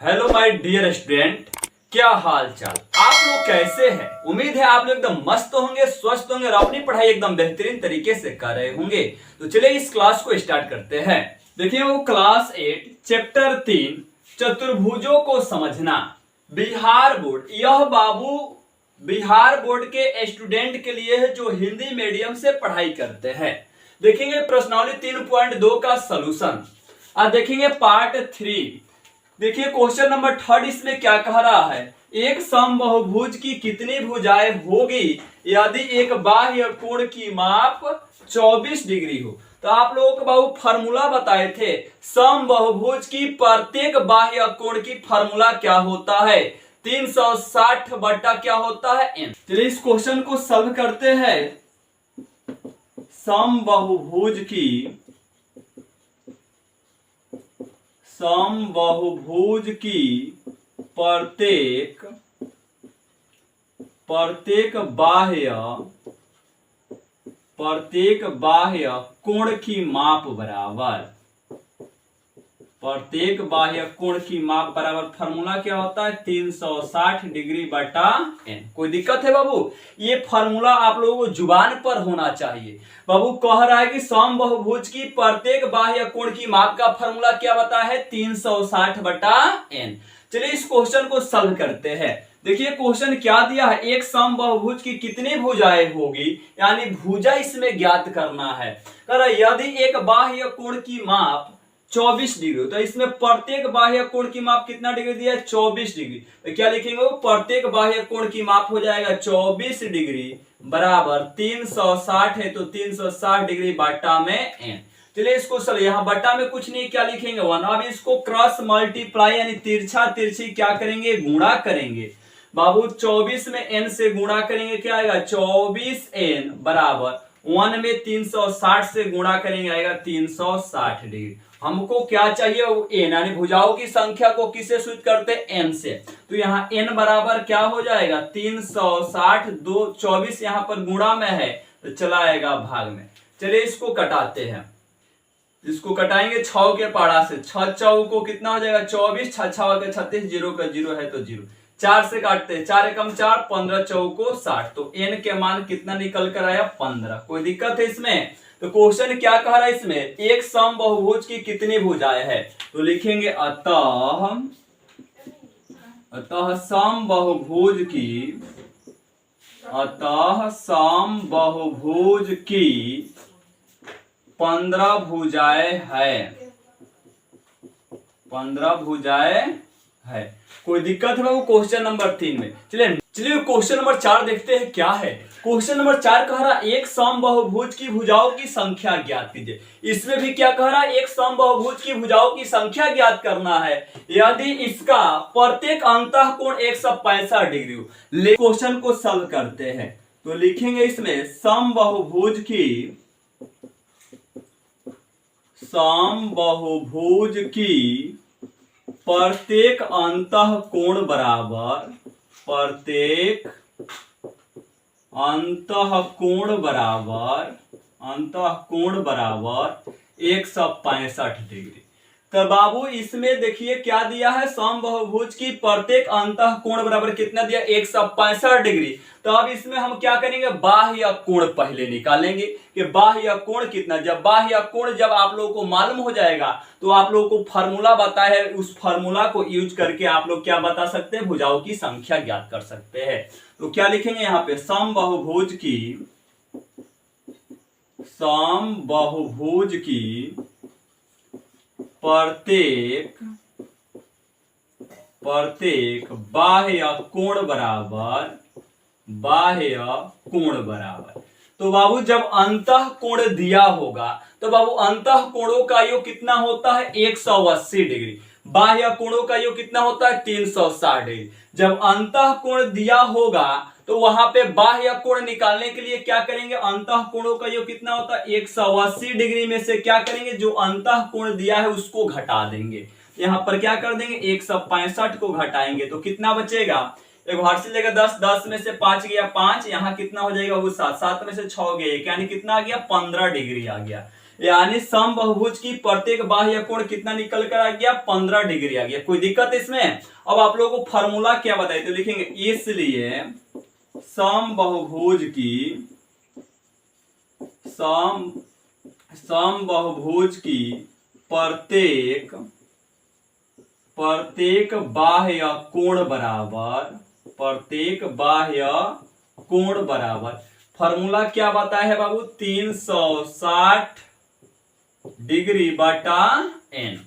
Hello my dear student, क्या हाल चाल। आप लोग कैसे हैं? उम्मीद है आप लोग एकदम मस्त होंगे, स्वस्थ होंगे और अपनी पढ़ाई एकदम बेहतरीन तरीके से कर रहे होंगे। तो चलिए इस क्लास को स्टार्ट करते हैं। देखिए वो क्लास 8 चैप्टर 3 चतुर्भुजों को समझना, बिहार बोर्ड। यह बाबू बिहार बोर्ड के स्टूडेंट के लिए है जो हिंदी मीडियम से पढ़ाई करते हैं। देखेंगे प्रश्नावली 3.2 का सलूशन। अब देखेंगे पार्ट 3। देखिए क्वेश्चन नंबर 3 इसमें क्या कह रहा है, एक समबाहुभुज की कितनी भुजाएं होगी यदि एक बाह्य कोण की माप 24 डिग्री हो। तो आप लोगों को बाबू फार्मूला बताए थे, समबाहुभुज की प्रत्येक बाह्य कोण की फार्मूला क्या होता है, 360 बटा क्या होता है n। चलिए इस क्वेश्चन को सॉल्व करते हैं। समबाहुभुज की प्रत्येक बाह्य कोण की माप बराबर, प्रत्येक बाह्य कोण की माप बराबर फार्मूला क्या होता है, 360 डिग्री बटा n। कोई दिक्कत है बाबू? ये फार्मूला आप लोगों को जुबान पर होना चाहिए। बाबू कह रहा है कि समबाहुभुज की प्रत्येक बाह्य कोण की माप का फार्मूला क्या बता है, 360 बटा n। चलिए इस क्वेश्चन को सॉल्व करते हैं। देखिए क्वेश्चन क्या दिया है, एक समबाहुभुज की कितनी भुजाएं होगी, यानी भुजा इसमें ज्ञात करना है। कह रहा यदि एक बाह्य कोण की माप 24 डिग्री, तो इसमें प्रत्येक बाह्य कोण की माप कितना डिग्री दिया है, 24 डिग्री। तो क्या लिखेंगे, प्रत्येक बाह्य कोण की माप हो जाएगा 24 डिग्री बराबर 360 है तो 360 डिग्री बटा में n। चलिए इसको सर यहाँ बटा में कुछ नहीं, क्या लिखेंगे 1। अब इसको क्रॉस मल्टीप्लाई यानी तिरछा तिरछी क्या करेंगे, गुणा करेंगे। बाबू 24 में n से गुणा करेंगे, क्या आएगा 24n बराबर 1 में 360 से गुणा करेंगे आएगा 360 डिग्री। हमको क्या चाहिए, n यानी भुजाओं की संख्या को किससे सूचित करते हैं, n से। तो यहाँ n बराबर क्या हो जाएगा 360, 24 यहाँ पर गुणा में है तो चला आएगा भाग में। चलिए इसको कटाते हैं, इसको कटाएंगे 6 के पाड़ा से, 6 चौ को कितना हो जाएगा 24, 6 6 के 36, 0 का 0 है तो 0। 4 से काटते हैं, 4 एकम 4, 15 चौको 60। तो n के मान कितना निकल कर आया 15। कोई दिक्कत है इसमें? तो क्वेश्चन क्या कह रहा है इसमें, एक समबाहुभुज की कितनी भुजाएं है, तो लिखेंगे अतः समबाहुभुज की 15 भुजाएं है, 15 भुजाएं है। कोई दिक्कत है बाबू क्वेश्चन नंबर 3 में? चलिए क्वेश्चन नंबर 4 देखते हैं क्या है। क्वेश्चन नंबर 4 कह रहा एक समबाहुभुज की भुजाओं की संख्या ज्ञात कीजिए। इसमें भी क्या कह रहा है, एक समबाहुभुज की भुजाओं की संख्या ज्ञात करना है यदि इसका प्रत्येक अंतःकोण 165 डिग्री हो। क्वेश्चन को सॉल्व करते हैं तो लिखेंगे इसमें समबाहुभुज की प्रत्येक अंतःकोण बराबर 165 डिग्री। तो बाबू इसमें देखिए क्या दिया है, समबाहुभुज की प्रत्येक अंतःकोण बराबर कितना दिया, 165 डिग्री। तो अब इसमें हम क्या करेंगे, बाह्य कोण पहले निकालेंगे कि बाह्य कोण कितना। जब बाह्य कोण जब आप लोगों को मालूम हो जाएगा तो आप लोगों को फार्मूला बताया है, उस फार्मूला को यूज करके आप लोग क्या बता सकते हैं, भुजाओं की संख्या ज्ञात कर सकते हैं। तो क्या लिखेंगे यहाँ पे, समबाहुभुज की प्रत्येक बाह्य कोण बराबर। तो बाबू जब अंतःकोण दिया होगा तो बाबू अंतःकोणों का योग कितना होता है, 180 डिग्री। बाह्य कोणों का योग कितना होता है, 360 डिग्री। जब अंतःकोण दिया होगा तो वहां पे बाह्य कोण निकालने के लिए क्या करेंगे, अंतःकोणों का योग कितना होता है 180 डिग्री में से क्या करेंगे, जो अंतःकोण दिया है उसको घटा देंगे। यहाँ पर क्या कर देंगे, 165 को घटाएंगे तो कितना बचेगा, एक हाथ से लेगा 10, 10 में से 5 गया 5, यहाँ कितना हो जाएगा वो 7, 7 में से 6 गया 1, यानी कितना आ गया 15 डिग्री आ गया। यानी समबाहुभुज की प्रत्येक बाह्य कोण कितना निकल कर आ गया, 15 डिग्री आ गया। कोई दिक्कत इसमें? अब आप लोगों को फार्मूला क्या बताइए, तो लिखेंगे इसलिए समबाहुभुज की प्रत्येक बाह्य कोण बराबर फार्मूला क्या बताया है बाबू, 360 डिग्री बटा n।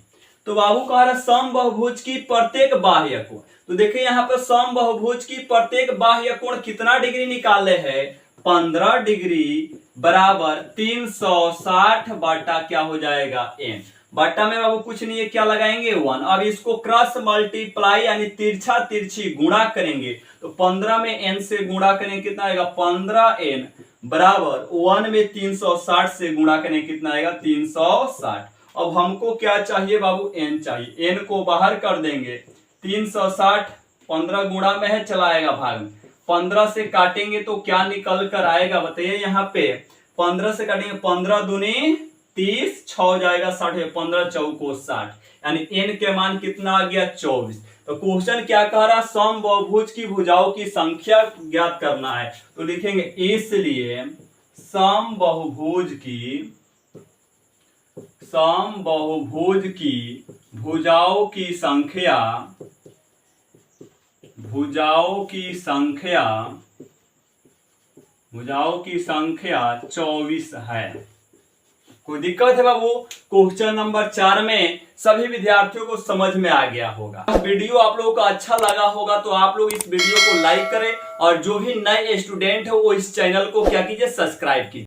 तो बाबू कह रहा है समबाहुभुज की प्रत्येक बाह्य कोण, तो देखिए यहाँ पर समबाहुभुज की प्रत्येक बाह्य कोण कितना डिग्री निकाले है, 15 डिग्री बराबर 360 बटा क्या हो जाएगा n। बटा में बाबू कुछ नहीं है, क्या लगाएंगे 1। अब इसको क्रॉस मल्टीप्लाई यानी तिरछा तिरछी गुणा करेंगे, तो 15 में n से गुणा करेंगे कितना आएगा, 15n बराबर 1 में 360 से गुणा करेंगे कितना आएगा, 360। अब हमको क्या चाहिए बाबू, n चाहिए। n को बाहर कर देंगे, 360 15 गुणा में है, चलाएगा भाग में, 15 से काटेंगे तो क्या निकल कर आएगा बताइए। यहाँ पे 15 से काटेंगे, 15 दूनी 30, 6 जाएगा 60, 15 चौको 60, यानी n के मान कितना आ गया, 24। तो क्वेश्चन क्या कह रहा है, समबाहुभुज की भुजाओं की संख्या ज्ञात करना है, तो लिखेंगे इसलिए समबाहुभुज की भुजाओं की संख्या 24 है। कोई दिक्कत है बाबू? क्वेश्चन नंबर 4 में सभी विद्यार्थियों को समझ में आ गया होगा। वीडियो आप लोगों को अच्छा लगा होगा तो आप लोग इस वीडियो को लाइक करें, और जो भी नए स्टूडेंट है वो इस चैनल को क्या कीजिए, सब्सक्राइब कीजिए।